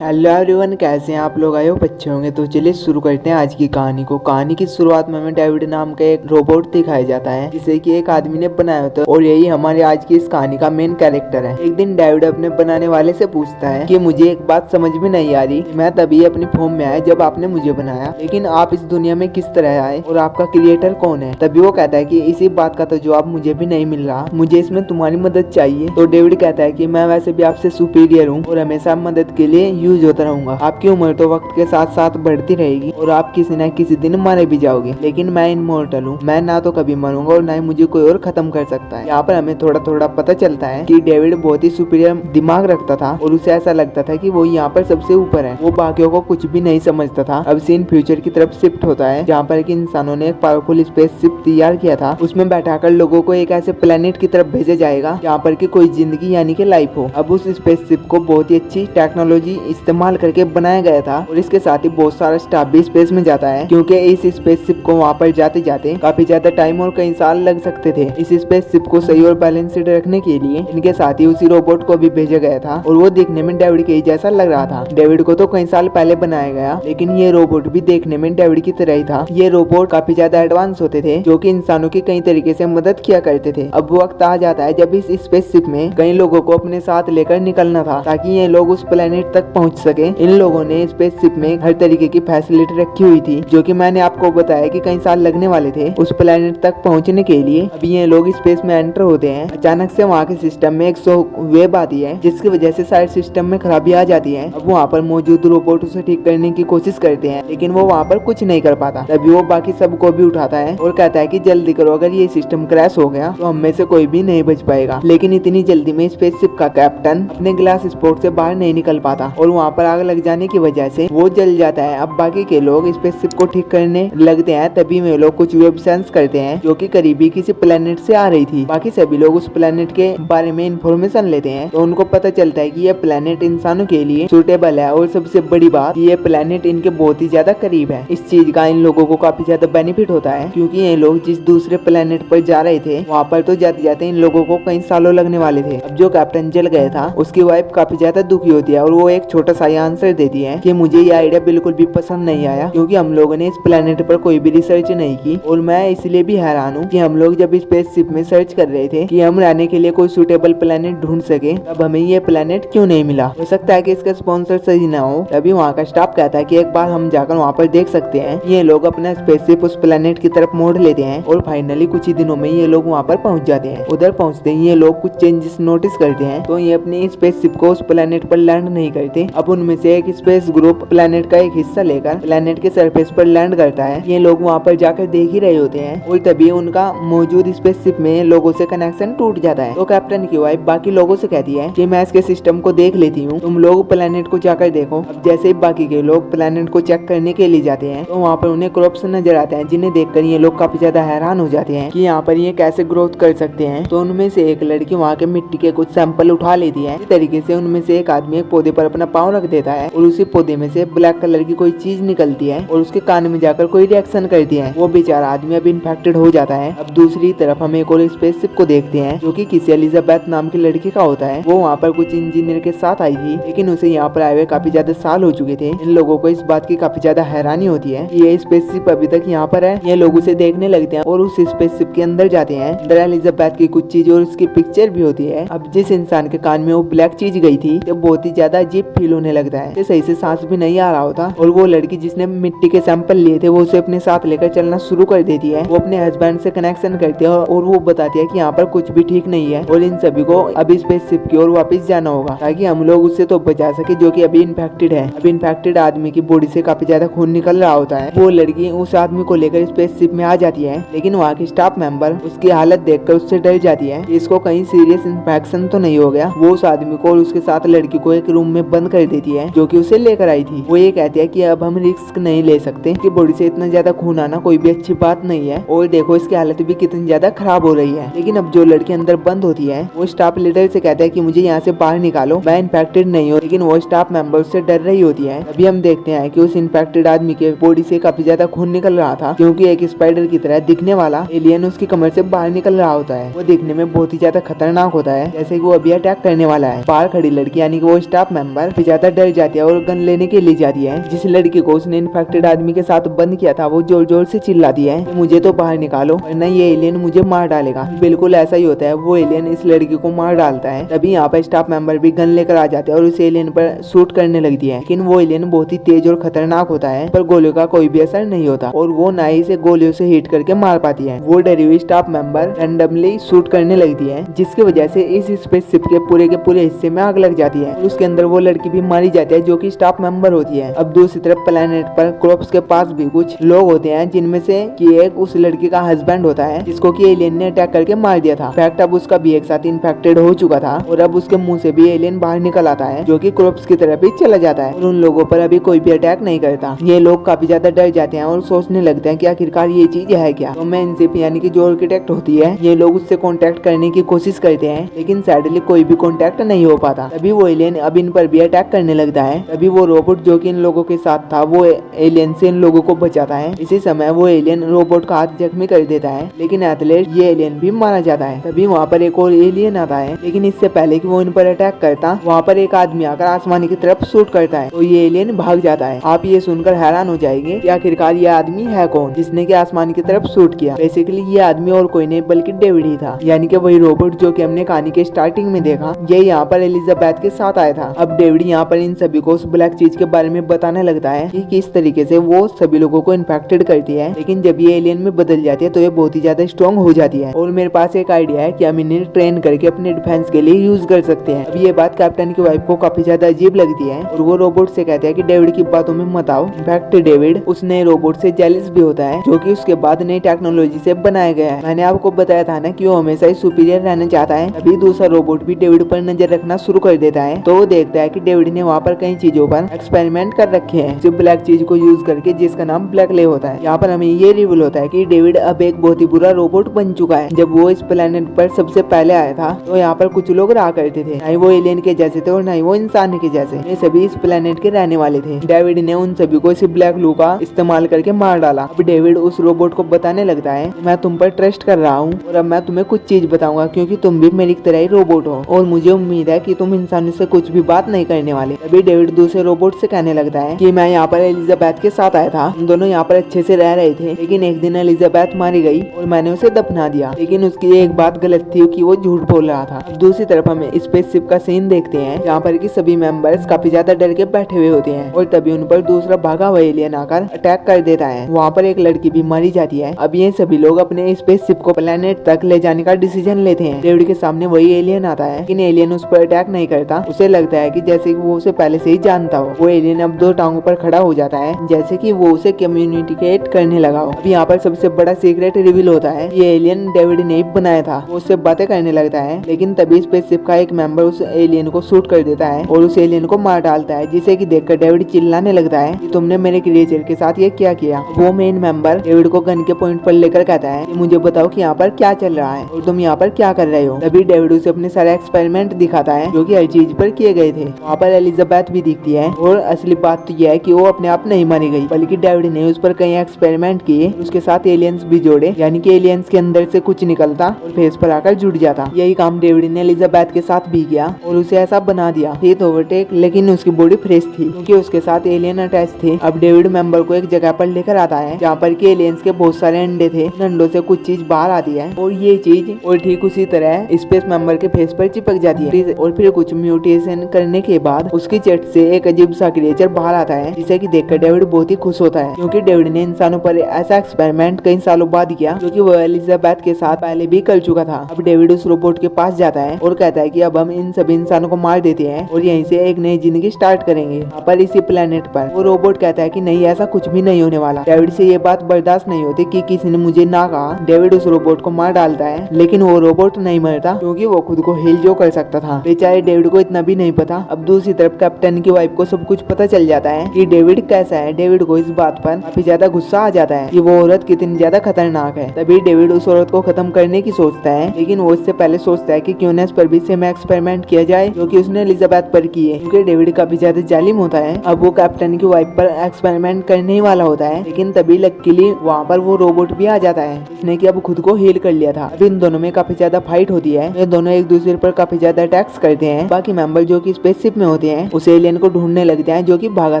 Hello everyone, कैसे हैं आप लोग? आए हो बच्चे होंगे तो चलिए शुरू करते हैं आज की कहानी को। कहानी की शुरुआत में हमें डेविड नाम का एक रोबोट दिखाया जाता है जिसे कि एक आदमी ने बनाया होता है और यही हमारी आज की इस कहानी का मेन कैरेक्टर है। एक दिन डेविड अपने बनाने वाले से पूछता है कि मुझे एक बात समझ में नहीं आ रही, मैं तभी अपनी फॉर्म में आया जब आपने मुझे बनाया, लेकिन आप इस दुनिया में किस तरह आए और आपका क्रिएटर कौन है? तभी वो कहता है कि इसी बात का तो जवाब मुझे भी नहीं मिल रहा, मुझे इसमें तुम्हारी मदद चाहिए। तो डेविड कहता है कि मैं वैसे भी आपसे सुपीरियर हूँ और हमेशा मदद के लिए यूज होता रहूंगा। आपकी उम्र तो वक्त के साथ साथ बढ़ती रहेगी और आप किसी न किसी दिन मारे भी जाओगे, लेकिन मैं इमोर्टल हूँ, मैं ना तो कभी मरूंगा और ना ही मुझे कोई और खत्म कर सकता है। यहाँ पर हमें थोड़ा थोड़ा पता चलता है कि डेविड बहुत ही सुपीरियर दिमाग रखता था और उसे ऐसा लगता था कि वो यहाँ पर सबसे ऊपर है। वो बाकियों को कुछ भी नहीं समझता था। अब सीन फ्यूचर की तरफ शिफ्ट होता है जहाँ पर कि इंसानों ने एक पावरफुल स्पेसशिप तैयार किया था। उसमें बैठाकर लोगों को एक ऐसे प्लेनेट की तरफ भेजा जाएगा जहाँ पर कि कोई जिंदगी यानी कि लाइफ हो। अब उस स्पेसशिप को बहुत ही अच्छी टेक्नोलॉजी इस्तेमाल करके बनाया गया था और इसके साथ ही बहुत सारा स्टाफ भी स्पेस में जाता है, क्योंकि इस स्पेसशिप को वहाँ पर जाते जाते काफी ज्यादा टाइम और कई साल लग सकते थे। इस स्पेसशिप को सही और बैलेंस्ड रखने के लिए इनके साथ ही उसी रोबोट को भी भेजा गया था और वो देखने में डेविड के ही जैसा लग रहा था। डेविड को तो कई साल पहले बनाया गया, लेकिन ये रोबोट भी देखने में डेविड की तरह ही था। ये रोबोट काफी ज्यादा एडवांस होते थे जो कि इंसानों की कई तरीके से मदद किया करते थे। अब वक्त आ जाता है जब इस स्पेसशिप में कई लोगों को अपने साथ लेकर निकलना था ताकि ये लोग उस प्लेनेट तक पहुंच सके। इन लोगों ने स्पेसशिप में हर तरीके की फैसिलिटी रखी हुई थी जो कि मैंने आपको बताया कि कई साल लगने वाले थे उस प्लेनेट तक पहुंचने के लिए। अभी ये लोग स्पेस में एंटर होते हैं, अचानक से वहाँ के सिस्टम में एक शॉक वेव आती है जिसकी वजह से सारे सिस्टम में खराबी आ जाती है। अब वहाँ पर मौजूद रोबोट उसे ठीक करने की कोशिश करते हैं, लेकिन वो वहाँ पर कुछ नहीं कर पाता। तभी वो बाकी सबको भी उठाता है और कहता है कि जल्दी करो, अगर ये सिस्टम क्रैश हो गया तो हम में से कोई भी नहीं बच पाएगा। लेकिन इतनी जल्दी में स्पेसशिप का कैप्टन अपने ग्लास स्पोर्ट से बाहर नहीं निकल पाता और वहाँ पर आग लग जाने की वजह से वो जल जाता है। अब बाकी के लोग स्पेसशिप को ठीक करने लगते हैं, तभी वे लोग कुछ वेब सेंस करते हैं जो कि करीबी किसी प्लेनेट से आ रही थी। बाकी सभी लोग उस प्लेनेट के बारे में इंफॉर्मेशन लेते हैं तो उनको पता चलता है कि यह प्लेनेट इंसानों के लिए सुटेबल है और सबसे बड़ी बात ये प्लेनेट इनके बहुत ही ज्यादा करीब है। इस चीज का इन लोगों को काफी ज्यादा बेनिफिट होता है, क्योंकि ये लोग जिस दूसरे प्लेनेट पर जा रहे थे वहाँ पर तो जाते जाते इन लोगों को कई सालों लगने वाले थे। अब जो कैप्टन जल गया था उसकी वाइफ काफी ज्यादा दुखी होती है और वो एक छोटा सा आंसर देती है कि मुझे ये आइडिया बिल्कुल भी पसंद नहीं आया, क्योंकि हम लोगों ने इस प्लेनेट पर कोई भी रिसर्च नहीं की और मैं इसलिए भी हैरान हूँ कि हम लोग जब स्पेसशिप में सर्च कर रहे थे कि हम रहने के लिए कोई सुटेबल प्लेनेट ढूंढ सके, तब हमें ये प्लेनेट क्यों नहीं मिला। हो सकता है कि इसका स्पॉन्सर सही ना हो। तभी वहाँ का स्टाफ कहता है कि एक बार हम जाकर वहाँ पर देख सकते हैं। ये लोग अपना स्पेसशिप उस प्लेनेट की तरफ मोड़ लेते हैं और फाइनली कुछ ही दिनों में ये लोग वहाँ पर पहुँच जाते हैं। उधर पहुँचते ही ये लोग कुछ चेंजेस नोटिस करते हैं, तो ये अपनी स्पेसशिप को उस प्लेनेट पर लैंड नहीं करते। अब उनमें से एक स्पेस ग्रुप प्लेनेट का एक हिस्सा लेकर प्लेनेट के सरफेस पर लैंड करता है। ये लोग वहाँ पर जाकर देख ही रहे होते हैं और तभी उनका मौजूद स्पेसशिप में लोगों से कनेक्शन टूट जाता है। तो कैप्टन की वाइफ बाकी लोगों से कहती है कि मैं इसके सिस्टम को देख लेती हूँ, तुम लोग प्लेनेट को जाकर देखो। अब जैसे ही बाकी के लोग प्लेनेट को चेक करने के लिए जाते हैं तो वहाँ पर उन्हें क्रॉप्स नजर आते हैं, जिन्हें देखकर ये लोग काफी ज्यादा हैरान हो जाते हैं कि यहाँ पर ये कैसे ग्रोथ कर सकते हैं। तो उनमें से एक लड़की वहाँ के मिट्टी के कुछ सैंपल उठा लेती है। इस तरीके से उनमें से एक आदमी एक पौधे पर अपना पाँव रख देता है और उसी पौधे में से ब्लैक कलर की कोई चीज निकलती है और उसके कान में जाकर कोई रिएक्शन करती है। वो बेचारा आदमी अब इन्फेक्टेड हो जाता है। अब दूसरी तरफ हम एक और स्पेसशिप को देखते हैं जो कि किसी एलिजाबेथ नाम की लड़की का होता है। वो वहाँ पर कुछ इंजीनियर के साथ आई थी, लेकिन उसे यहाँ पर आए हुए काफी ज्यादा साल हो चुके थे। इन लोगों को इस बात की काफी ज्यादा हैरानी होती है कि ये स्पेसशिप अभी तक यहाँ पर है। ये लोग उसे देखने लगते हैं और उस स्पेसशिप के अंदर जाते हैं। अंदर एलिजाबेथ की कुछ चीज और उसकी पिक्चर भी होती है। अब जिस इंसान के कान में वो ब्लैक चीज गई थी तो बहुत ही ज्यादा अजीब फील होने लगता है, सही से सांस भी नहीं आ रहा होता। और वो लड़की जिसने मिट्टी के सैंपल लिए थे वो उसे अपने साथ लेकर चलना शुरू कर देती है। वो अपने हस्बैंड से कनेक्शन करती है और वो बताती है कि यहाँ पर कुछ भी ठीक नहीं है और इन सभी को अभी स्पेसशिप की ओर वापस जाना होगा ताकि हम लोग उससे तो बचा सके जो कि अभी इन्फेक्टेड है। अब इन्फेक्टेड आदमी की बॉडी से काफी ज्यादा खून निकल रहा होता है। वो लड़की उस आदमी को लेकर स्पेसशिप में आ जाती है, लेकिन वहाँ की स्टाफ मेंबर उसकी हालत देखकर उससे डर जाती है कि इसको कहीं सीरियस इन्फेक्शन तो नहीं हो गया। वो उस आदमी को और उसके साथ लड़की को एक रूम में बंद कर देती है जो कि उसे लेकर आई थी। वो ये कहती है कि अब हम रिस्क नहीं ले सकते कि बॉडी से इतना ज्यादा खून आना कोई भी अच्छी बात नहीं है और देखो इसकी हालत भी कितनी ज्यादा खराब हो रही है। लेकिन अब जो लड़की अंदर बंद होती है वो स्टाफ लीडर से कहता है कि मुझे यहाँ से बाहर निकालो, मैं इन्फेक्टेड नहीं हूँ। लेकिन वो स्टाफ मेंबर से डर रही होती है। अभी हम देखते हैं कि उस इन्फेक्टेड आदमी के बॉडी से काफी ज्यादा खून निकल रहा था, क्योंकि एक स्पाइडर की तरह दिखने वाला एलियन उसकी कमर से बाहर निकल रहा होता है। वो दिखने में बहुत ही ज्यादा खतरनाक होता है, जैसे कि वो अभी अटैक करने वाला है। बाहर खड़ी लड़की यानी कि वो स्टाफ मेंबर ज्यादा डर जाती है और गन लेने के लिए जाती है। जिस लड़की को उसने इन्फेक्टेड आदमी के साथ बंद किया था वो जोर जोर से चिल्लाती है, मुझे तो बाहर निकालो वरना ये एलियन मुझे मार डालेगा। बिल्कुल ऐसा ही होता है, वो एलियन इस लड़की को मार डालता है। तभी यहाँ पर स्टाफ मेंबर भी गन लेकर आ जाते हैं और उस एलियन पर शूट करने लगती है। लेकिन वो एलियन बहुत ही तेज और खतरनाक होता है, पर गोलियों का कोई भी असर नहीं होता और वो ना ही इसे गोलियों से हिट करके मार पाती है। वो डरी हुई स्टाफ मेंबर रैंडमली शूट करने लगती है, जिसकी वजह से इस स्पेसशिप के पूरे हिस्से में आग लग जाती है और उसके अंदर वो लड़की भी मारी जाती है जो कि स्टाफ मेंबर होती है। अब दूसरी तरफ प्लेनेट पर क्रॉप्स के पास भी कुछ लोग होते हैं, जिनमें से कि एक उस लड़की का हस्बैंड होता है जिसको कि एलियन ने अटैक करके मार दिया था। फैक्ट अब उसका भी एक साथ इन्फेक्टेड हो चुका था और अब उसके मुंह से भी एलियन बाहर निकल आता है जो कि क्रॉप्स की तरफ ही चला जाता है और उन लोगों पर अभी कोई भी अटैक नहीं करता। ये लोग काफी ज्यादा डर जाते हैं और सोचने लगते हैं कि आखिरकार ये चीज है क्या। तो मैनशिप यानी कि जो आर्किटेक्ट होती है, ये लोग उससे कांटेक्ट करने की कोशिश करते हैं, लेकिन सैडली कोई भी कांटेक्ट नहीं हो पाता। तभी वो एलियन अब इन पर भी अटैक करने लगता है। तभी वो रोबोट जो कि इन लोगों के साथ था वो एलियन से इन लोगों को बचाता है। इसी समय वो एलियन रोबोट का हाथ जख्मी कर देता है, लेकिन एथलेट ये एलियन भी मारा जाता है। तभी वहाँ पर एक और एलियन आता है, लेकिन इससे पहले कि वो इन पर अटैक करता, वहाँ पर एक आदमी आकर आसमान की तरफ शूट करता है तो ये एलियन भाग जाता है। आप ये सुनकर हैरान हो जाएंगे कि आखिरकार ये आदमी है कौन जिसने कि आसमान की तरफ शूट किया। बेसिकली ये आदमी और कोई नहीं बल्कि डेविड ही था, यानी कि वही रोबोट जो कि हमने कहानी के स्टार्टिंग में देखा। ये यहाँ पर एलिजाबेथ के साथ आया था। अब डेविड यहाँ पर इन सभी को उस ब्लैक चीज के बारे में बताने लगता है कि किस तरीके से वो सभी लोगों को इन्फेक्टेड करती है, लेकिन जब ये एलियन में बदल जाती है तो ये बहुत ही ज्यादा स्ट्रॉन्ग हो जाती है। और मेरे पास एक आइडिया है कि हम इन्हें ट्रेन करके अपने डिफेंस के लिए यूज कर सकते हैं। अब ये बात कैप्टन की वाइफ को काफी ज्यादा अजीब लगती है और वो रोबोट से कहते हैं कि डेविड की बातों में मत आओ। इनफैक्ट डेविड उस नए रोबोट से जेलस भी होता है जो कि उसके बाद नई टेक्नोलॉजी से बनाया गया है। मैंने आपको बताया था ना कि वो हमेशा ही सुपीरियर रहना चाहता है। अभी दूसरा रोबोट भी डेविड पर नजर रखना शुरू कर देता है तो वो देखता है कि डेविड ने वहाँ पर कई चीजों पर एक्सपेरिमेंट कर रखे हैं जो ब्लैक चीज को यूज करके, जिसका नाम ब्लैक ले होता है। यहाँ पर हमें ये रिवील होता है कि डेविड अब एक बहुत ही बुरा रोबोट बन चुका है। जब वो इस प्लेनेट पर सबसे पहले आया था तो यहाँ पर कुछ लोग रहा करते थे, नहीं वो एलियन के जैसे थे और नहीं वो इंसान के जैसे। ये सभी इस प्लेनेट के रहने वाले थे। डेविड ने उन सभी को इस ब्लैक लू का इस्तेमाल करके मार डाला। अब डेविड उस रोबोट को बताने लगता है मैं तुम पर ट्रस्ट कर रहा हूँ और अब मैं तुम्हें कुछ चीज बताऊंगा क्योंकि तुम भी मेरी तरह ही रोबोट हो और मुझे उम्मीद है कि तुम इंसानों से कुछ भी बात नहीं करने वाले। तभी डेविड दूसरे रोबोट से कहने लगता है कि मैं यहाँ पर एलिजाबेथ के साथ आया था, हम दोनों यहाँ पर अच्छे से रह रहे थे, लेकिन एक दिन एलिजाबेथ मारी गई और मैंने उसे दफना दिया। लेकिन उसकी एक बात गलत थी कि वो झूठ बोल रहा था। अब दूसरी तरफ हमें स्पेसशिप का सीन देखते हैं जहाँ पर कि सभी मेंबर्स काफी ज्यादा डर के बैठे हुए होते हैं और तभी उन पर दूसरा भागा हुआ एलियन आकर अटैक कर देता है। वहाँ पर एक लड़की भी मारी जाती है। अब ये सभी लोग अपने स्पेसशिप को प्लेनेट तक ले जाने का डिसीजन लेते हैं। डेविड के सामने वही एलियन आता है, लेकिन एलियन उस पर अटैक नहीं करता। उसे लगता है कि जैसे कि वो उसे पहले से ही जानता हो। वो एलियन अब दो टांगों पर खड़ा हो जाता है जैसे कि वो उसे कम्युनिकेट करने लगा हो। अब यहाँ पर सबसे बड़ा सीक्रेट रिवील होता है, ये एलियन डेविड ने बनाया था। वो उससे बातें करने लगता है, लेकिन तभी स्पेसशिप का एक मेंबर उस एलियन को शूट कर देता है और उस एलियन को मार डालता है, जिसे कि देखकर डेविड चिल्लाने लगता है कि तुमने मेरे क्रिएचर के साथ ये क्या किया। वो मेन मेंबर डेविड को गन के पॉइंट पर लेकर कहता है कि मुझे बताओ कि यहाँ पर क्या चल रहा है और तुम यहाँ पर क्या कर रहे हो। तभी डेविड उसे अपने सारे एक्सपेरिमेंट दिखाता है जो कि हर चीज पर किए गए थे। वहाँ पर एलिजाबेथ भी दिखती है और असली बात तो यह है कि वो अपने आप नहीं मारी गई, बल्कि डेविड ने उस पर कई एक्सपेरिमेंट किए, उसके साथ एलियंस भी जोड़े, यानी कि एलियंस के अंदर से कुछ निकलता और फेस पर आकर जुड़ जाता। यही काम डेविड ने एलिजाबेथ के साथ भी किया और उसे ऐसा बना दिया। हीथ ओवरटेक, लेकिन उसकी बॉडी फ्रेश थी क्योंकि उसके साथ एलियन अटैच थे। अब डेविड मेंबर को एक जगह पर लेकर आता है जहाँ पर कि एलियंस के बहुत सारे अंडे थे। उन अंडों से कुछ चीज बाहर आती है और ये चीज और ठीक उसी तरह स्पेस मेंबर के फेस पर चिपक जाती है और फिर कुछ म्यूटेशन करने के बाद उसकी चट से एक अजीब सा क्रिएचर बाहर आता है, जिसे कि देखकर डेविड बहुत ही खुश होता है क्योंकि डेविड ने इंसानों पर ऐसा एक्सपेरिमेंट कई सालों बाद किया जो कि वो एलिजाबेथ के साथ पहले भी कर चुका था। अब डेविड उस रोबोट के पास जाता है और कहता है कि अब हम इन सभी इंसानों को मार देते हैं और यहीं से एक नई जिंदगी स्टार्ट करेंगे यहाँ पर इसी प्लेनेट पर। वो रोबोट कहता है कि नहीं, ऐसा कुछ भी नहीं होने वाला। डेविड से ये बात बर्दाश्त नहीं होती कि किसी ने मुझे ना कहा। डेविड उस रोबोट को मार डालता है, लेकिन वो रोबोट नहीं मरता क्योंकि वो खुद को हील जो कर सकता था। बेचारे डेविड को इतना भी नहीं पता। अब दूसरी तरफ कैप्टन की वाइफ को सब कुछ पता चल जाता है कि डेविड कैसा है। डेविड को इस बात पर काफी ज्यादा गुस्सा आ जाता है कि वो औरत कितनी ज्यादा खतरनाक है। तभी डेविड उस औरत को खत्म करने की सोचता है, लेकिन वो इससे पहले सोचता है कि क्यों न इस पर भी सेम एक्सपेरिमेंट किया जाए जो कि उसने एलिजाबेथ पर किए, क्योंकि डेविड काफी ज्यादा जालिम होता है। अब वो कैप्टन की वाइफ पर एक्सपेरिमेंट करने ही वाला होता है, लेकिन तभी लकीली वहाँ पर वो रोबोट भी आ जाता है जिसने कि अब खुद को हील कर लिया था। अब इन दोनों में काफी ज्यादा फाइट होती है। ये दोनों एक दूसरे पर काफी ज्यादा अटैक्स करते हैं। बाकी मेंबर जो कि स्पेसशिप में होते होते हैं उस एलियन को ढूंढने लगते हैं जो कि भागा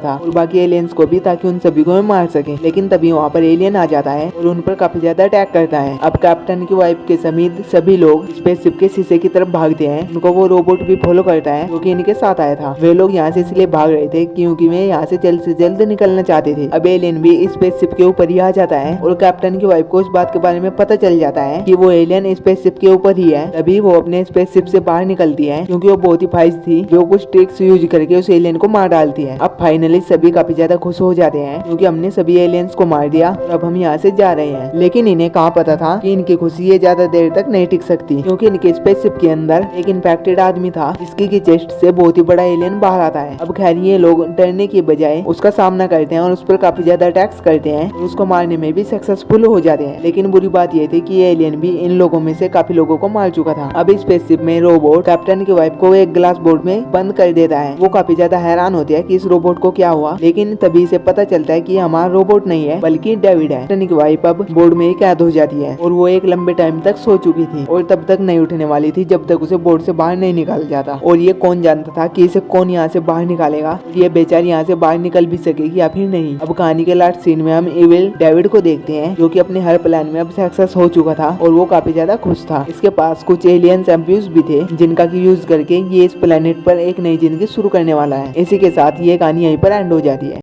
था, और बाकी एलियंस को भी, ताकि उन सभी को मार सके। लेकिन तभी वहाँ पर एलियन आ जाता है और उन पर काफी ज्यादा अटैक करता है। अब कैप्टन की वाइफ के समेत सभी लोग स्पेसशिप के शीशे की तरफ भागते हैं। उनको वो रोबोट भी फॉलो करता है जो कि इनके साथ आया था। वे लोग यहाँ से इसलिए भाग रहे थे क्योंकि वे यहाँ से जल्द निकलना चाहते थे। अब एलियन भी स्पेसशिप के ऊपर ही आ जाता है और कैप्टन की वाइफ को इस बात के बारे में पता चल जाता है कि वो एलियन स्पेसशिप के ऊपर ही है। तभी वो अपने स्पेसशिप से बाहर निकलती है क्योंकि वो बहुत ही फाइज थी, जो कुछ ट्रिक्स यूज करके उस एलियन को मार डालती है। अब फाइनली सभी काफी ज्यादा खुश हो जाते हैं क्योंकि हमने सभी एलियंस को मार दिया और अब हम यहाँ से जा रहे हैं। लेकिन इन्हें कहाँ पता था कि इनकी खुशी ये ज्यादा देर तक नहीं टिक सकती, क्योंकि इनके स्पेसशिप के अंदर एक इन्फेक्टेड आदमी था जिसकी चेस्ट से बहुत ही बड़ा एलियन बाहर आता है। अब खैर ये लोग डरने की बजाय उसका सामना करते हैं और उस पर काफी ज्यादा अटैक्स करते हैं और उसको मारने में भी सक्सेसफुल हो जाते हैं। लेकिन बुरी बात ये थी कि ये एलियन भी इन लोगों में से काफी लोगों को मार चुका था। अब स्पेसशिप में रोबोट कैप्टन की वाइफ को एक ग्लास बोर्ड में बंद कर देता है। वो काफी ज्यादा हैरान होती है कि इस रोबोट को क्या हुआ, लेकिन तभी से पता चलता है कि हमारा रोबोट नहीं है बल्कि डेविड है। कैप्टन की वाइफ अब बोर्ड में ही कैद हो जाती है और वो एक लंबे टाइम तक सो चुकी थी और तब तक नहीं उठने वाली थी जब तक उसे बोर्ड से बाहर नहीं निकाला जाता। और ये कौन जानता था कि इसे कौन यहाँ से बाहर निकालेगा, ये बेचारी यहाँ से बाहर निकल भी सकेगी या फिर नहीं। अब कहानी के लास्ट सीन में हम इविल डेविड को देखते हैं जो कि अपने हर प्लान में अब सक्सेस हो चुका था और वो काफी ज्यादा खुश था। इसके पास कुछ एलियन एम्प्यूज भी थे जिनका की यूज करके ये इस प्लेनेट पर एक नई जिंदगी शुरू करने वाला है। इसी के साथ ये कहानी यहीं पर एंड हो जाती है।